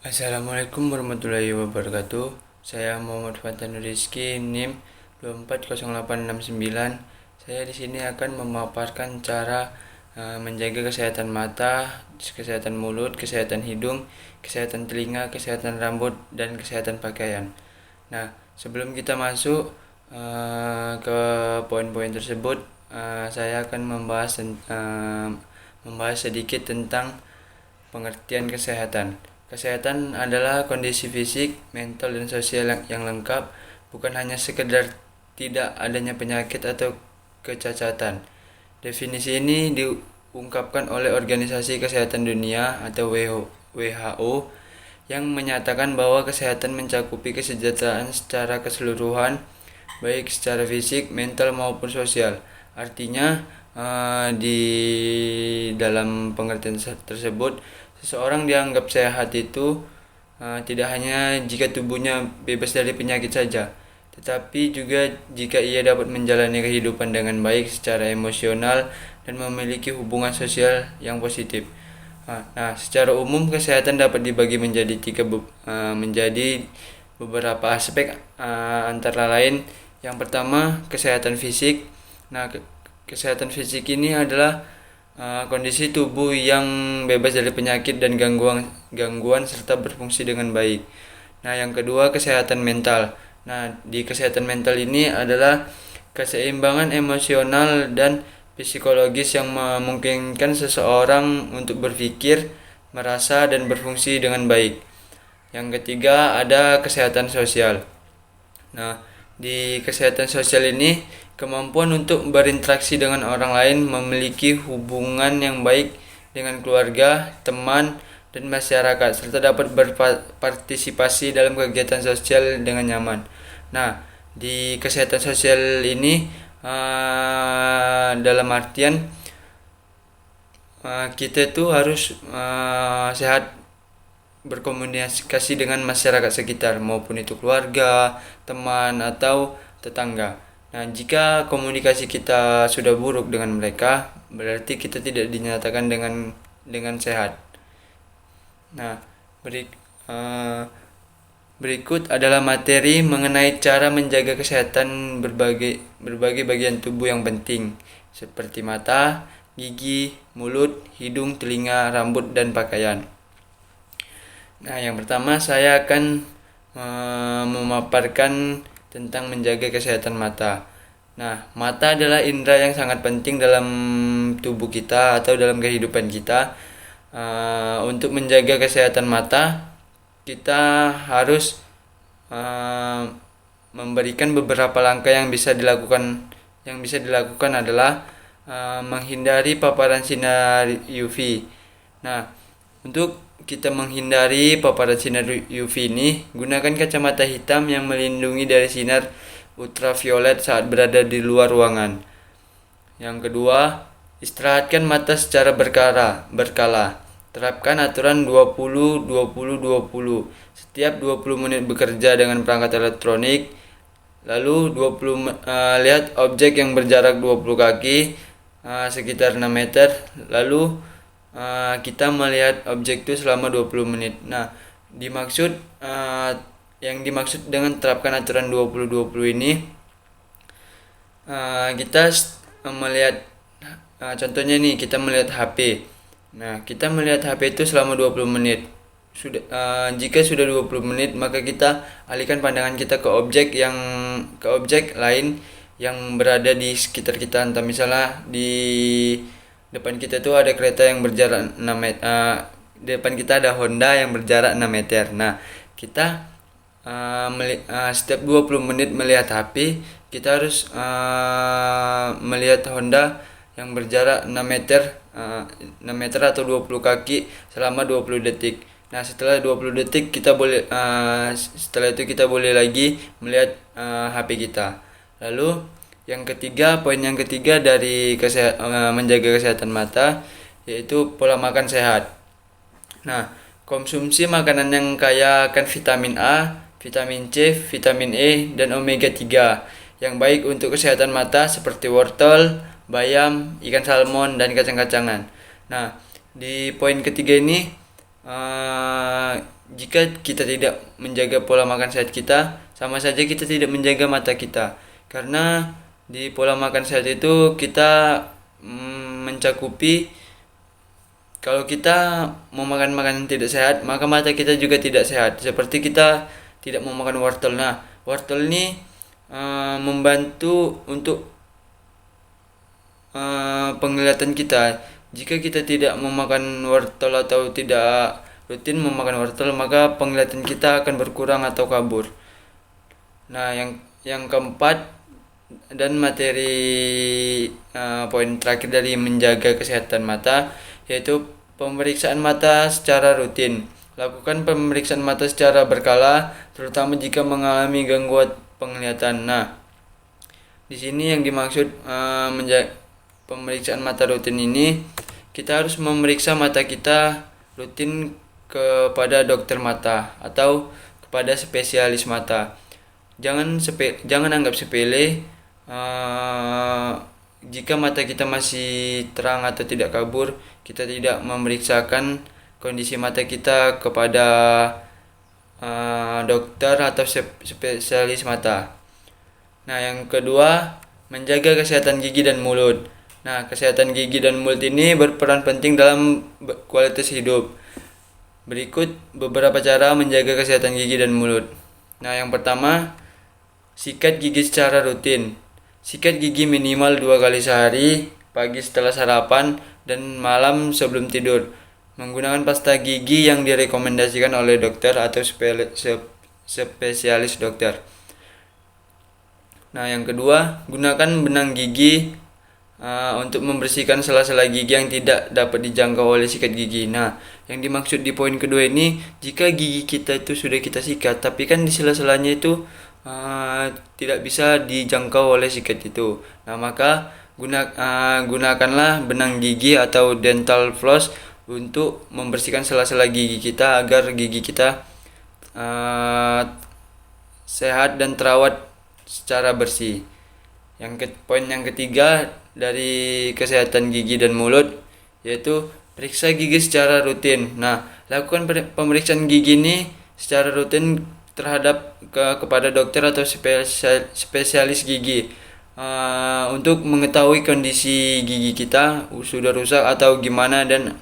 Assalamualaikum warahmatullahi wabarakatuh. Saya Muhammad Fatan Rizky, NIM 240869. Saya di sini akan memaparkan cara menjaga kesehatan mata, kesehatan mulut, kesehatan hidung, kesehatan telinga, kesehatan rambut, dan kesehatan pakaian. Nah, sebelum kita masuk ke poin-poin tersebut, saya akan membahas sedikit tentang pengertian kesehatan. Kesehatan adalah kondisi fisik, mental, dan sosial yang lengkap, bukan hanya sekedar tidak adanya penyakit atau kecacatan. Definisi ini diungkapkan oleh Organisasi Kesehatan Dunia atau WHO yang menyatakan bahwa kesehatan mencakupi kesejahteraan secara keseluruhan, baik secara fisik, mental maupun sosial. Artinya, di dalam pengertian tersebut, seseorang dianggap sehat itu tidak hanya jika tubuhnya bebas dari penyakit saja, tetapi juga jika ia dapat menjalani kehidupan dengan baik secara emosional dan memiliki hubungan sosial yang positif. Nah, secara umum kesehatan dapat dibagi menjadi beberapa aspek, antara lain yang pertama kesehatan fisik. Nah, kesehatan fisik ini adalah kondisi tubuh yang bebas dari penyakit dan gangguan serta berfungsi dengan baik. Nah, yang kedua kesehatan mental. Nah, di kesehatan mental ini adalah keseimbangan emosional dan psikologis yang memungkinkan seseorang untuk berpikir, merasa, dan berfungsi dengan baik. Yang ketiga ada kesehatan sosial. Nah, di kesehatan sosial ini kemampuan untuk berinteraksi dengan orang lain, memiliki hubungan yang baik dengan keluarga, teman, dan masyarakat, serta dapat berpartisipasi dalam kegiatan sosial dengan nyaman. Nah, di kesehatan sosial ini dalam artian kita tuh harus sehat berkomunikasi dengan masyarakat sekitar, maupun itu keluarga, teman, atau tetangga. Nah, jika komunikasi kita sudah buruk dengan mereka, berarti kita tidak dinyatakan dengan sehat. Nah, berikut adalah materi mengenai cara menjaga kesehatan berbagai bagian tubuh yang penting, seperti mata, gigi, mulut, hidung, telinga, rambut, dan pakaian. Nah, yang pertama saya akan memaparkan tentang menjaga kesehatan mata. Nah, mata adalah indera yang sangat penting dalam tubuh kita atau dalam kehidupan kita. Untuk menjaga kesehatan mata, kita harus memberikan beberapa langkah yang bisa dilakukan. Yang bisa dilakukan adalah menghindari paparan sinar UV. Nah, untuk kita menghindari paparan sinar UV ini, gunakan kacamata hitam yang melindungi dari sinar ultraviolet saat berada di luar ruangan. Yang kedua, istirahatkan mata secara berkala. Terapkan aturan 20-20-20. Setiap 20 menit bekerja dengan perangkat elektronik, lalu lihat objek yang berjarak 20 kaki, sekitar 6 meter, lalu kita melihat objek itu selama 20 menit. Nah, yang dimaksud dengan terapkan aturan 20-20 ini, kita melihat, contohnya nih, kita melihat HP. Nah, kita melihat HP itu selama 20 menit. Jika sudah 20 menit, maka kita alihkan pandangan kita ke objek lain yang berada di sekitar kita. Entah misalnya di depan kita tuh ada kereta yang berjarak 6 meter, di depan kita ada Honda yang berjarak 6 meter. Nah, kita setiap 20 menit melihat HP, kita harus melihat Honda yang berjarak 6 meter, 6 meter atau 20 kaki selama 20 detik. Nah, setelah 20 detik setelah itu kita boleh lagi melihat HP kita. Lalu poin yang ketiga dari menjaga kesehatan mata, yaitu pola makan sehat. Nah, konsumsi makanan yang kaya akan vitamin A, vitamin C, vitamin E, dan omega 3 yang baik untuk kesehatan mata seperti wortel, bayam, ikan salmon, dan kacang-kacangan. Nah, di poin ketiga ini jika kita tidak menjaga pola makan sehat kita, sama saja kita tidak menjaga mata kita. Karena di pola makan sehat itu kita mencakupi, kalau kita mau makan makanan tidak sehat, maka mata kita juga tidak sehat. Seperti kita tidak mau makan wortel. Nah, wortel ini membantu untuk penglihatan kita. Jika kita tidak memakan wortel atau tidak rutin memakan wortel, maka penglihatan kita akan berkurang atau kabur. Nah, yang keempat dan materi poin terakhir dari menjaga kesehatan mata, yaitu pemeriksaan mata secara rutin. Lakukan pemeriksaan mata secara berkala, terutama jika mengalami gangguan penglihatan. Nah, di sini yang dimaksud pemeriksaan mata rutin ini, kita harus memeriksa mata kita rutin kepada dokter mata atau kepada spesialis mata. Jangan anggap sepele jika mata kita masih terang atau tidak kabur, kita tidak memeriksakan kondisi mata kita kepada dokter atau spesialis mata. Nah, yang kedua, menjaga kesehatan gigi dan mulut. Nah, kesehatan gigi dan mulut ini berperan penting dalam kualitas hidup. Berikut beberapa cara menjaga kesehatan gigi dan mulut. Nah, yang pertama, sikat gigi secara rutin. Sikat gigi minimal 2 kali sehari, pagi setelah sarapan dan malam sebelum tidur. Menggunakan pasta gigi yang direkomendasikan oleh dokter atau spesialis dokter. Nah, yang kedua, gunakan benang gigi untuk membersihkan sela-sela gigi yang tidak dapat dijangkau oleh sikat gigi. Nah, yang dimaksud di poin kedua ini, jika gigi kita itu sudah kita sikat, tapi kan di sela-selanya itu tidak bisa dijangkau oleh sikat itu. Nah, maka gunakanlah benang gigi atau dental floss untuk membersihkan sela-sela gigi kita agar gigi kita sehat dan terawat secara bersih. Poin yang ketiga dari kesehatan gigi dan mulut, yaitu periksa gigi secara rutin. Nah, lakukan pemeriksaan gigi ini secara rutin terhadap kepada dokter atau spesialis gigi untuk mengetahui kondisi gigi kita sudah rusak atau gimana, dan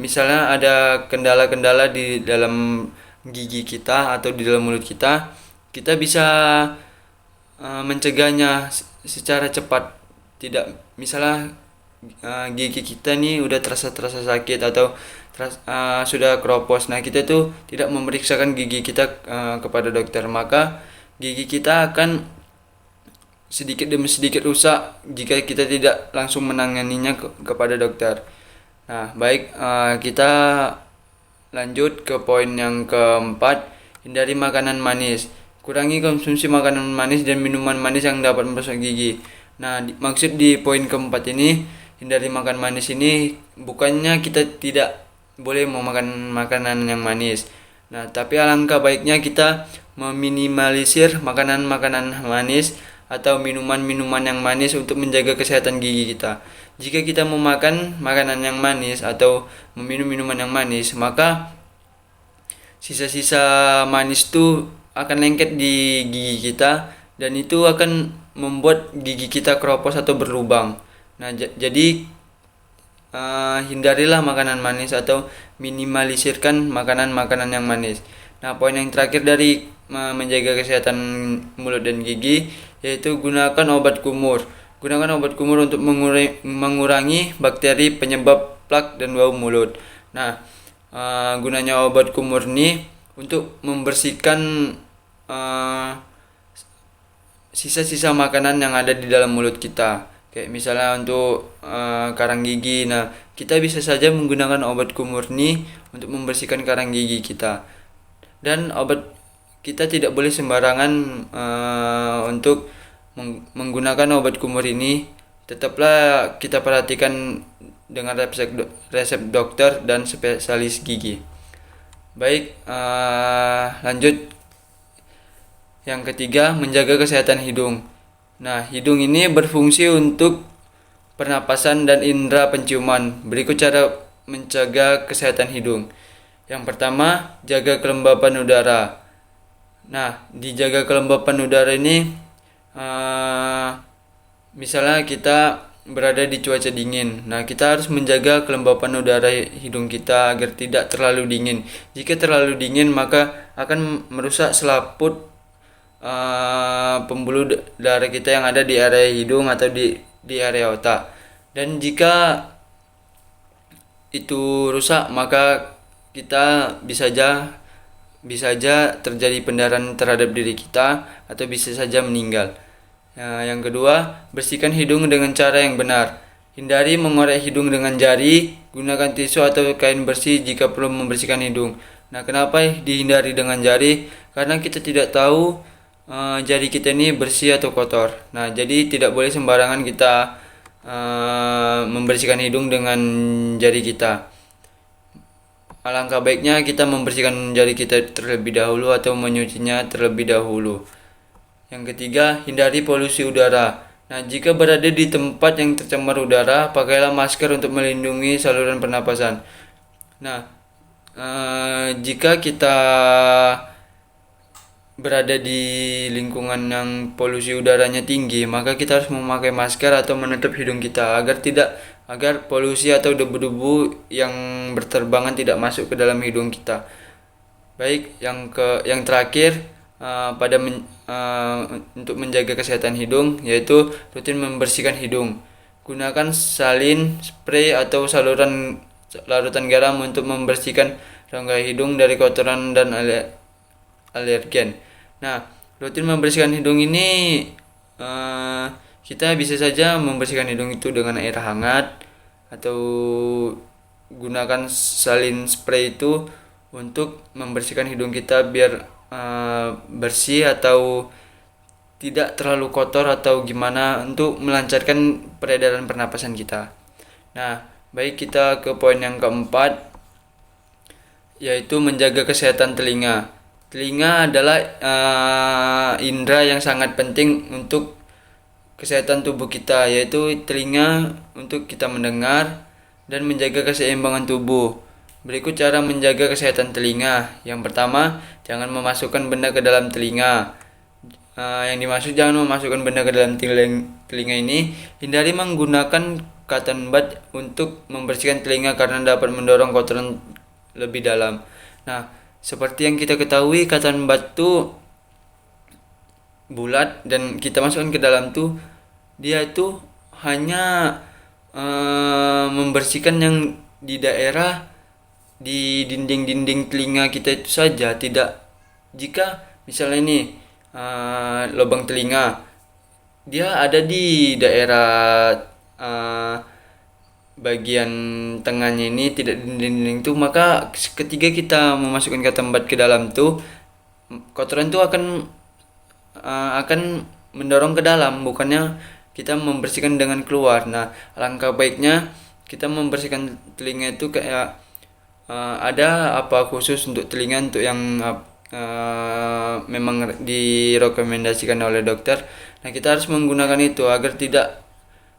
misalnya ada kendala-kendala di dalam gigi kita atau di dalam mulut kita, kita bisa mencegahnya secara cepat. Tidak, misalnya gigi kita nih udah terasa sakit atau sudah keropos. Nah, kita tuh tidak memeriksakan gigi kita kepada dokter, maka gigi kita akan sedikit demi sedikit rusak jika kita tidak langsung menanganinya kepada dokter. Nah, baik, kita lanjut ke poin yang keempat, hindari makanan manis. Kurangi konsumsi makanan manis dan minuman manis yang dapat merusak gigi. Nah, maksud di poin keempat ini, hindari makan manis ini bukannya kita tidak boleh memakan makanan yang manis. Nah, tapi alangkah baiknya kita meminimalisir makanan-makanan manis atau minuman-minuman yang manis untuk menjaga kesehatan gigi kita. Jika kita memakan makanan yang manis atau meminum minuman yang manis, maka sisa-sisa manis itu akan lengket di gigi kita, dan itu akan membuat gigi kita keropos atau berlubang. Nah, jadi hindarilah makanan manis atau minimalisirkan makanan-makanan yang manis. Nah, poin yang terakhir dari menjaga kesehatan mulut dan gigi, yaitu gunakan obat kumur. Gunakan obat kumur untuk mengurangi bakteri penyebab plak dan bau mulut. Nah, gunanya obat kumur ini untuk membersihkan sisa-sisa makanan yang ada di dalam mulut kita. Kayak misalnya untuk karang gigi. Nah, kita bisa saja menggunakan obat kumur ini untuk membersihkan karang gigi kita. Dan kita tidak boleh sembarangan untuk menggunakan obat kumur ini. Tetaplah kita perhatikan dengan resep dokter dan spesialis gigi. Baik, lanjut. Yang ketiga, menjaga kesehatan hidung. Nah, hidung ini berfungsi untuk pernapasan dan indera penciuman. Berikut cara menjaga kesehatan hidung. Yang pertama, jaga kelembapan udara. Nah, dijaga kelembapan udara ini, uh, misalnya kita berada di cuaca dingin. Nah, kita harus menjaga kelembapan udara hidung kita agar tidak terlalu dingin. Jika terlalu dingin, maka akan merusak selaput pembuluh darah kita yang ada di area hidung atau di area otak. Dan jika itu rusak, maka kita bisa saja terjadi pendarahan terhadap diri kita atau bisa saja meninggal. Nah, yang kedua, bersihkan hidung dengan cara yang benar. Hindari mengorek hidung dengan jari, gunakan tisu atau kain bersih jika perlu membersihkan hidung. Nah, kenapa dihindari dengan jari? Karena kita tidak tahu jari kita ini bersih atau kotor. Nah, jadi tidak boleh sembarangan kita membersihkan hidung dengan jari kita. Alangkah baiknya kita membersihkan jari kita terlebih dahulu atau menyucinya terlebih dahulu. Yang ketiga, hindari polusi udara. Nah, jika berada di tempat yang tercemar udara, pakailah masker untuk melindungi saluran pernapasan. Nah, jika kita berada di lingkungan yang polusi udaranya tinggi, maka kita harus memakai masker atau menutup hidung kita agar polusi atau debu-debu yang berterbangan tidak masuk ke dalam hidung kita. Baik, yang terakhir, untuk menjaga kesehatan hidung, yaitu rutin membersihkan hidung. Gunakan salin, spray atau larutan garam untuk membersihkan rongga hidung dari kotoran dan alergen. Nah, rutin membersihkan hidung ini, kita bisa saja membersihkan hidung itu dengan air hangat atau gunakan salin spray itu untuk membersihkan hidung kita biar bersih atau tidak terlalu kotor atau gimana untuk melancarkan peredaran pernapasan kita. Nah, baik, kita ke poin yang keempat, yaitu menjaga kesehatan telinga. Telinga adalah indera yang sangat penting untuk kesehatan tubuh kita, yaitu telinga untuk kita mendengar dan menjaga keseimbangan tubuh. Berikut cara menjaga kesehatan telinga. Yang pertama, jangan memasukkan benda ke dalam telinga. Yang dimaksud jangan memasukkan benda ke dalam telinga ini, hindari menggunakan cotton bud untuk membersihkan telinga karena dapat mendorong kotoran lebih dalam. Nah, seperti yang kita ketahui, cotton bud itu bulat dan kita masukkan ke dalam dia itu hanya membersihkan yang di daerah di dinding-dinding telinga kita itu saja. Tidak, jika misalnya ini lubang telinga dia ada di daerah bagian tengahnya ini, tidak dinding-dinding itu, maka ketika kita memasukkan cotton bud ke dalam kotoran akan mendorong ke dalam, bukannya kita membersihkan dengan keluar. Nah, alangkah baiknya kita membersihkan telinga itu kayak ada apa khusus untuk telinga untuk yang memang direkomendasikan oleh dokter. Nah, kita harus menggunakan itu agar tidak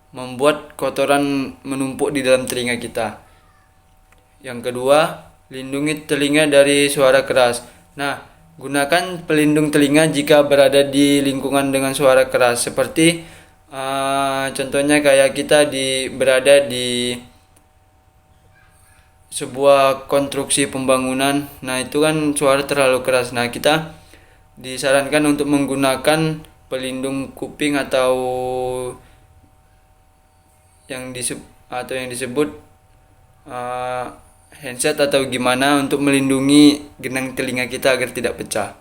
membuat kotoran menumpuk di dalam telinga kita. Yang kedua, lindungi telinga dari suara keras. Nah, gunakan pelindung telinga jika berada di lingkungan dengan suara keras, seperti contohnya kayak kita berada di sebuah konstruksi pembangunan. Nah, itu kan suara terlalu keras. Nah, kita disarankan untuk menggunakan pelindung kuping atau yang disebut handset atau gimana untuk melindungi genang telinga kita agar tidak pecah.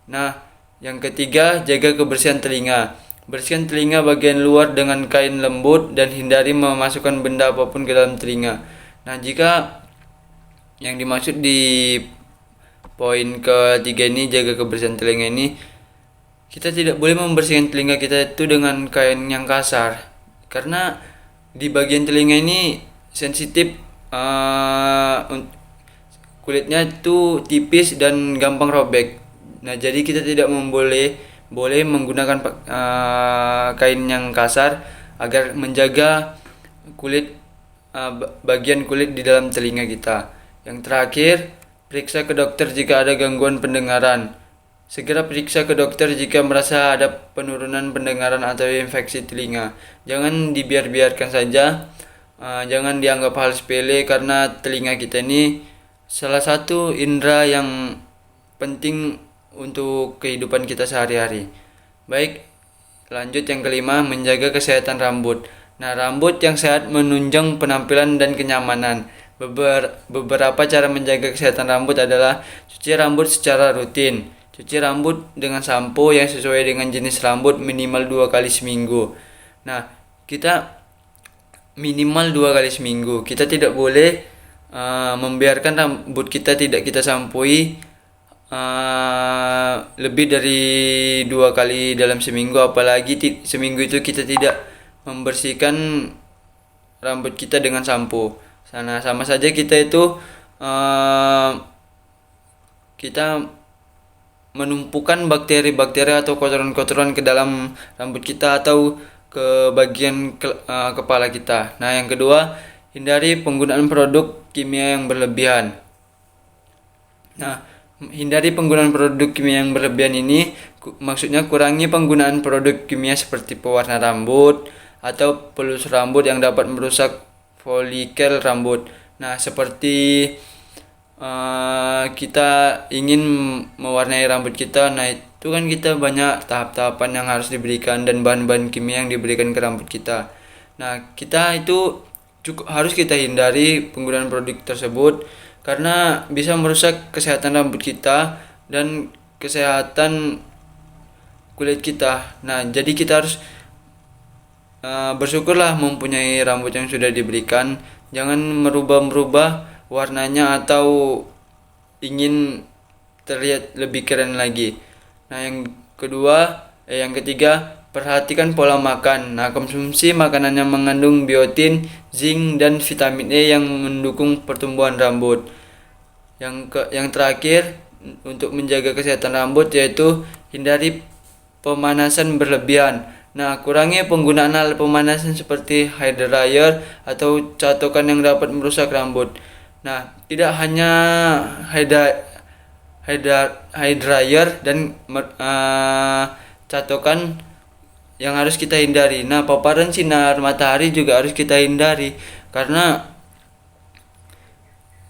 Nah, yang ketiga, jaga kebersihan telinga. Bersihkan telinga bagian luar dengan kain lembut dan hindari memasukkan benda apapun ke dalam telinga. Nah, jika yang dimaksud di poin ketiga ini, jaga kebersihan telinga ini, kita tidak boleh membersihkan telinga kita itu dengan kain yang kasar, karena di bagian telinga ini sensitif, kulitnya itu tipis dan gampang robek. Nah, jadi kita tidak boleh menggunakan kain yang kasar agar menjaga bagian kulit di dalam telinga kita. Yang terakhir, Periksa ke dokter jika ada gangguan pendengaran. Segera periksa ke dokter jika merasa ada penurunan pendengaran atau infeksi telinga. Jangan dibiarkan saja, jangan dianggap hal sepele karena telinga kita ini salah satu indera yang penting untuk kehidupan kita sehari-hari. Baik, lanjut yang kelima, menjaga kesehatan rambut. Nah, rambut yang sehat menunjang penampilan dan kenyamanan. Beberapa cara menjaga kesehatan rambut adalah cuci rambut secara rutin. Cuci rambut dengan sampo yang sesuai dengan jenis rambut minimal 2 kali seminggu. Nah, kita minimal 2 kali seminggu. Kita tidak boleh membiarkan rambut kita tidak kita sampui lebih dari 2 kali dalam seminggu, apalagi seminggu itu kita tidak membersihkan rambut kita dengan sampo. Sama saja kita itu kita menumpukan bakteri-bakteri atau kotoran-kotoran ke dalam rambut kita atau ke bagian kepala kita. Nah, yang kedua, hindari penggunaan produk kimia yang berlebihan. Nah, hindari penggunaan produk kimia yang berlebihan ini maksudnya kurangi penggunaan produk kimia seperti pewarna rambut atau pelus rambut yang dapat merusak folikel rambut. Nah, seperti kita ingin mewarnai rambut kita, nah itu kan kita banyak tahap-tahapan yang harus diberikan dan bahan-bahan kimia yang diberikan ke rambut kita. Nah, kita itu harus kita hindari penggunaan produk tersebut karena bisa merusak kesehatan rambut kita dan kesehatan kulit kita. Nah, jadi kita harus bersyukurlah mempunyai rambut yang sudah diberikan. Jangan merubah-merubah warnanya atau ingin terlihat lebih keren lagi. Nah, yang ketiga, perhatikan pola makan. Nah, konsumsi makanan yang mengandung biotin, zinc, dan vitamin E yang mendukung pertumbuhan rambut. Yang terakhir, untuk menjaga kesehatan rambut yaitu hindari pemanasan berlebihan. Nah, kurangi penggunaan alat pemanasan seperti hair dryer atau catokan yang dapat merusak rambut. Nah, tidak hanya hair dryer dan catokan yang harus kita hindari. Nah, paparan sinar matahari juga harus kita hindari karena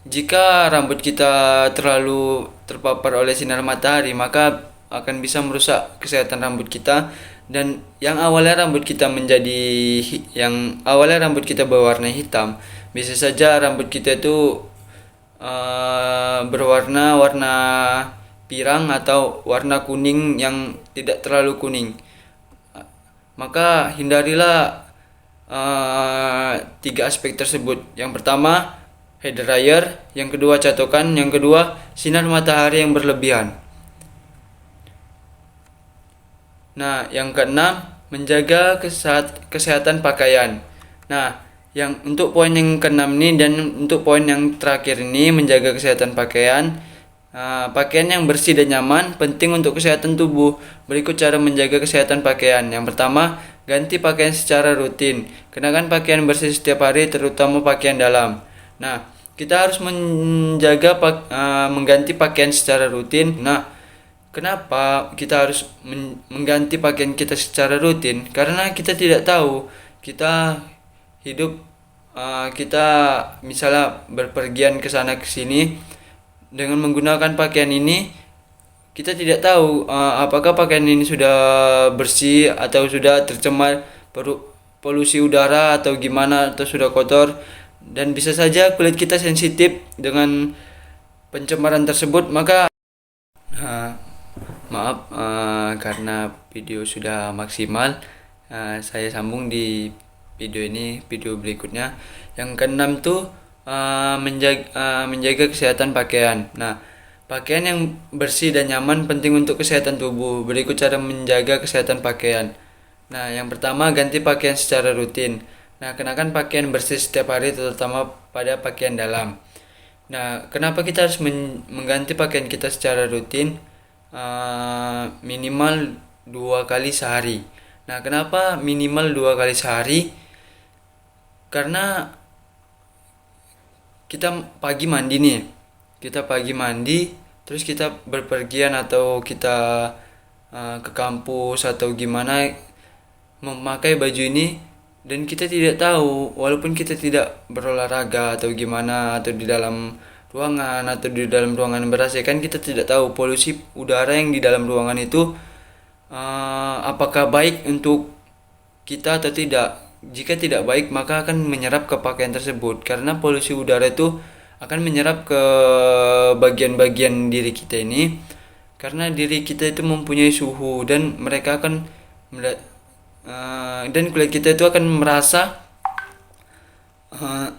jika rambut kita terlalu terpapar oleh sinar matahari, maka akan bisa merusak kesehatan rambut kita. Dan yang awalnya rambut kita berwarna hitam, bisa saja rambut kita itu warna pirang atau warna kuning yang tidak terlalu kuning. Maka hindarilah 3 aspek tersebut. Yang pertama, hair dryer, yang kedua catokan, yang kedua sinar matahari yang berlebihan. Nah, yang keenam, menjaga kesehatan pakaian. Nah, untuk poin yang keenam ini dan untuk poin yang terakhir ini, menjaga kesehatan pakaian. Pakaian yang bersih dan nyaman penting untuk kesehatan tubuh. Berikut cara menjaga kesehatan pakaian. Yang pertama, ganti pakaian secara rutin. Kenakan pakaian bersih setiap hari, terutama pakaian dalam. Nah, kita harus mengganti pakaian secara rutin. Nah, kenapa kita harus mengganti pakaian kita secara rutin? Karena kita tidak tahu kita hidup, kita misalnya berpergian ke sana ke sini dengan menggunakan pakaian ini, kita tidak tahu apakah pakaian ini sudah bersih atau sudah tercemar polusi udara atau gimana, atau sudah kotor, dan bisa saja kulit kita sensitif dengan pencemaran tersebut. Maka maaf, karena video sudah maksimal, saya sambung di video berikutnya. Yang keenam tuh menjaga kesehatan pakaian. Nah, pakaian yang bersih dan nyaman penting untuk kesehatan tubuh. Berikut cara menjaga kesehatan pakaian. Nah, yang pertama, ganti pakaian secara rutin. Nah, kenakan pakaian bersih setiap hari, terutama pada pakaian dalam. Nah, kenapa kita harus mengganti pakaian kita secara rutin? Minimal 2 kali sehari. Nah, kenapa minimal 2 kali sehari? Karena kita pagi mandi nih, kita pagi mandi, terus kita berpergian atau kita ke kampus atau gimana memakai baju ini, dan kita tidak tahu, walaupun kita tidak berolahraga atau gimana atau di dalam ruangan atau di dalam ruangan ber-AC, kan kita tidak tahu polusi udara yang di dalam ruangan itu apakah baik untuk kita atau tidak. Jika tidak baik, maka akan menyerap ke pakaian tersebut, karena polusi udara itu akan menyerap ke bagian-bagian diri kita ini, karena diri kita itu mempunyai suhu, dan mereka akan dan kulit kita itu akan merasa uh,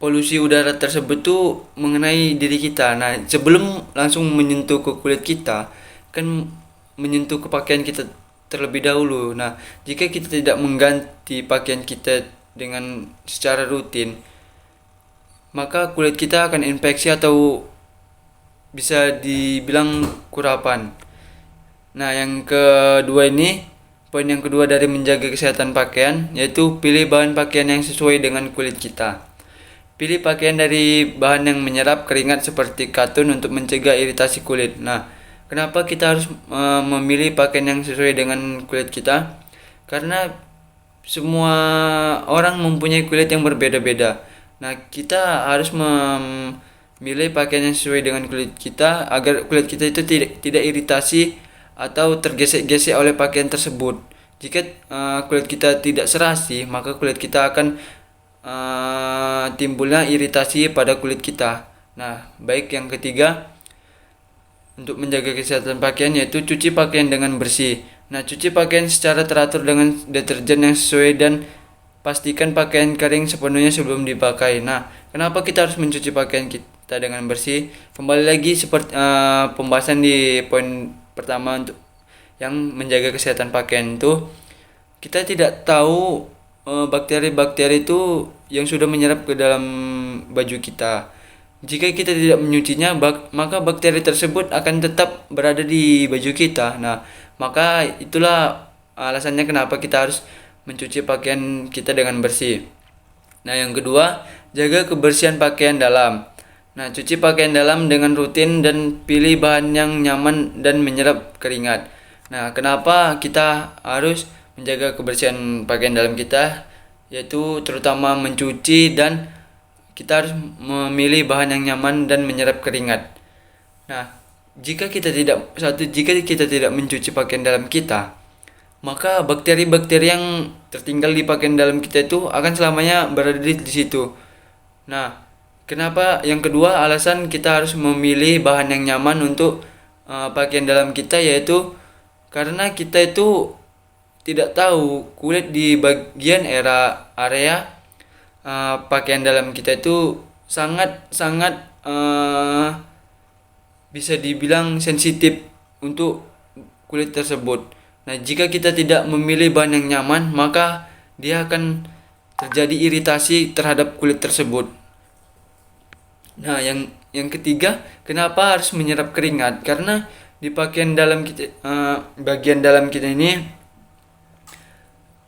polusi udara tersebut tuh mengenai diri kita. Nah, sebelum langsung menyentuh ke kulit kita, kan menyentuh ke pakaian kita terlebih dahulu. Nah, jika kita tidak mengganti pakaian kita dengan secara rutin, maka kulit kita akan infeksi atau bisa dibilang kurapan. Nah, poin yang kedua dari menjaga kesehatan pakaian, yaitu pilih bahan pakaian yang sesuai dengan kulit kita. Pilih pakaian dari bahan yang menyerap keringat seperti katun untuk mencegah iritasi kulit. Nah, kenapa kita harus memilih pakaian yang sesuai dengan kulit kita? Karena semua orang mempunyai kulit yang berbeda-beda. Nah, kita harus memilih pakaian yang sesuai dengan kulit kita agar kulit kita itu tidak iritasi atau tergesek-gesek oleh pakaian tersebut. Jika kulit kita tidak serasi, maka kulit kita akan timbulnya iritasi pada kulit kita. Nah, baik yang ketiga untuk menjaga kesehatan pakaian, yaitu cuci pakaian dengan bersih. Nah, cuci pakaian secara teratur dengan deterjen yang sesuai dan pastikan pakaian kering sepenuhnya sebelum dipakai. Nah, kenapa kita harus mencuci pakaian kita dengan bersih? Kembali lagi seperti pembahasan di poin pertama, untuk yang menjaga kesehatan pakaian itu, kita tidak tahu bakteri-bakteri itu yang sudah menyerap ke dalam baju kita. Jika kita tidak menyucinya, maka bakteri tersebut akan tetap berada di baju kita. Nah, maka itulah alasannya kenapa kita harus mencuci pakaian kita dengan bersih. Nah, yang kedua, jaga kebersihan pakaian dalam. Nah, cuci pakaian dalam dengan rutin dan pilih bahan yang nyaman dan menyerap keringat. Nah, kenapa kita harus menjaga kebersihan pakaian dalam kita? Yaitu terutama mencuci, dan kita harus memilih bahan yang nyaman dan menyerap keringat. Nah, jika kita tidak mencuci pakaian dalam kita, maka bakteri-bakteri yang tertinggal di pakaian dalam kita itu akan selamanya berada di situ. Nah, kenapa yang kedua alasan kita harus memilih bahan yang nyaman untuk pakaian dalam kita, yaitu karena kita itu tidak tahu kulit di bagian area pakaian dalam kita itu sangat bisa dibilang sensitif untuk kulit tersebut. Nah, jika kita tidak memilih bahan yang nyaman, maka dia akan terjadi iritasi terhadap kulit tersebut. Nah, yang ketiga, kenapa harus menyerap keringat? Karena di pakaian dalam kita, bagian dalam kita ini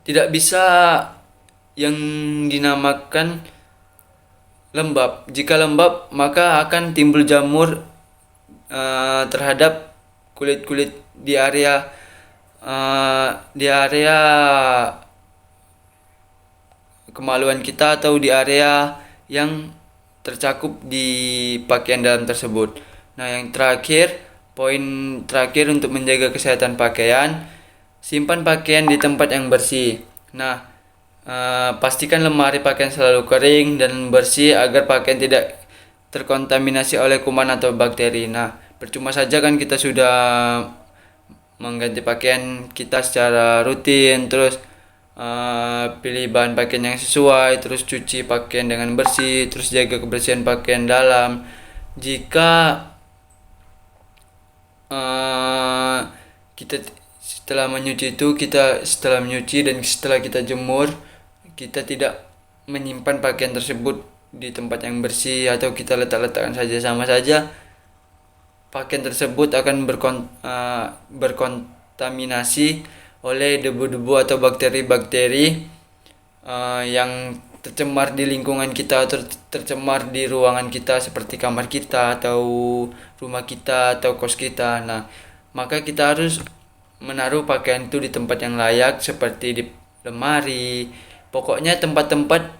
tidak bisa yang dinamakan lembab. Jika lembab, maka akan timbul jamur terhadap kulit-kulit di area kemaluan kita atau di area yang tercakup di pakaian dalam tersebut. Nah, yang terakhir, poin terakhir untuk menjaga kesehatan pakaian, simpan pakaian di tempat yang bersih. Nah, pastikan lemari pakaian selalu kering dan bersih agar pakaian tidak terkontaminasi oleh kuman atau bakteri. Nah, percuma saja kan kita sudah mengganti pakaian kita secara rutin, terus pilih bahan pakaian yang sesuai, terus cuci pakaian dengan bersih, terus jaga kebersihan pakaian dalam. Jika kita setelah menyuci dan setelah kita jemur, kita tidak menyimpan pakaian tersebut di tempat yang bersih atau kita letakkan saja, sama saja pakaian tersebut akan berkontaminasi oleh debu-debu atau bakteri-bakteri yang tercemar di lingkungan kita, tercemar di ruangan kita seperti kamar kita atau rumah kita atau kos kita. Nah, maka kita harus menaruh pakaian itu di tempat yang layak seperti di lemari. Pokoknya tempat-tempat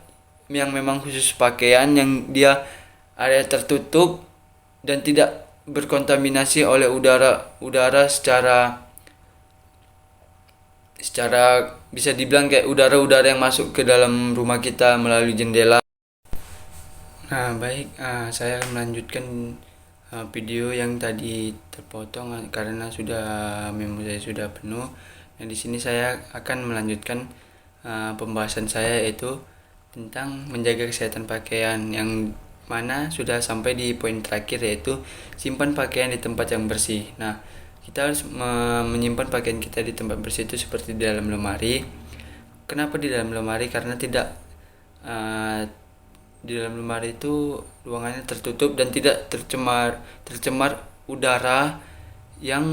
yang memang khusus pakaian yang dia area tertutup dan tidak berkontaminasi oleh udara secara bisa dibilang kayak udara-udara yang masuk ke dalam rumah kita melalui jendela. Nah, baik, saya akan melanjutkan video yang tadi terpotong karena memori saya sudah penuh. Nah, di sini saya akan melanjutkan pembahasan saya, yaitu tentang menjaga kesehatan pakaian, yang mana sudah sampai di poin terakhir, yaitu simpan pakaian di tempat yang bersih. Nah, kita harus menyimpan pakaian kita di tempat bersih itu seperti di dalam lemari. Kenapa di dalam lemari? Karena di dalam lemari itu ruangannya tertutup dan tidak tercemar udara yang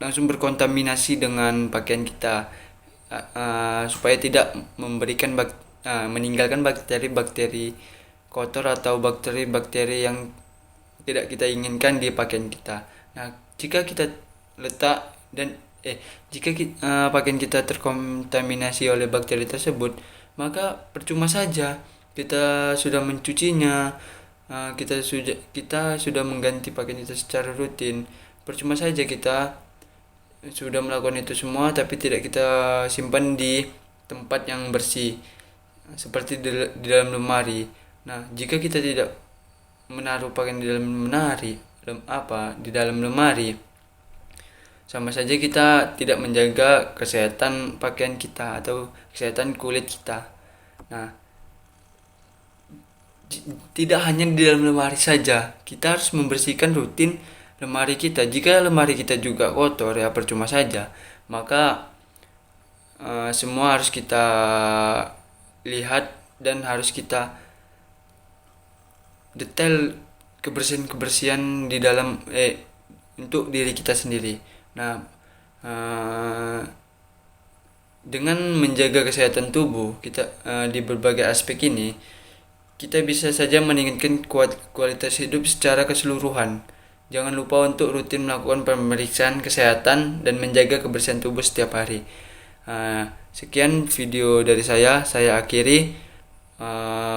langsung berkontaminasi dengan pakaian kita, supaya tidak meninggalkan bakteri-bakteri kotor atau bakteri-bakteri yang tidak kita inginkan di pakaian kita. Nah, jika kita letak dan pakaian kita terkontaminasi oleh bakteri tersebut, maka percuma saja kita sudah mencucinya, kita sudah mengganti pakaian kita secara rutin. Percuma saja kita sudah melakukan itu semua tapi tidak kita simpan di tempat yang bersih seperti di dalam lemari. Nah, jika kita tidak menaruh pakaian di dalam lemari, sama saja kita tidak menjaga kesehatan pakaian kita atau kesehatan kulit kita. Nah, tidak hanya di dalam lemari saja, kita harus membersihkan rutin lemari kita. Jika lemari kita juga kotor, ya percuma saja. Maka semua harus kita lihat dan harus kita detail kebersihan di dalam untuk diri kita sendiri. Nah, dengan menjaga kesehatan tubuh kita di berbagai aspek ini, kita bisa saja meningkatkan kualitas hidup secara keseluruhan. Jangan lupa untuk rutin melakukan pemeriksaan kesehatan dan menjaga kebersihan tubuh setiap hari. Sekian video dari saya akhiri.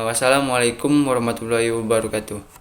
Wassalamualaikum warahmatullahi wabarakatuh.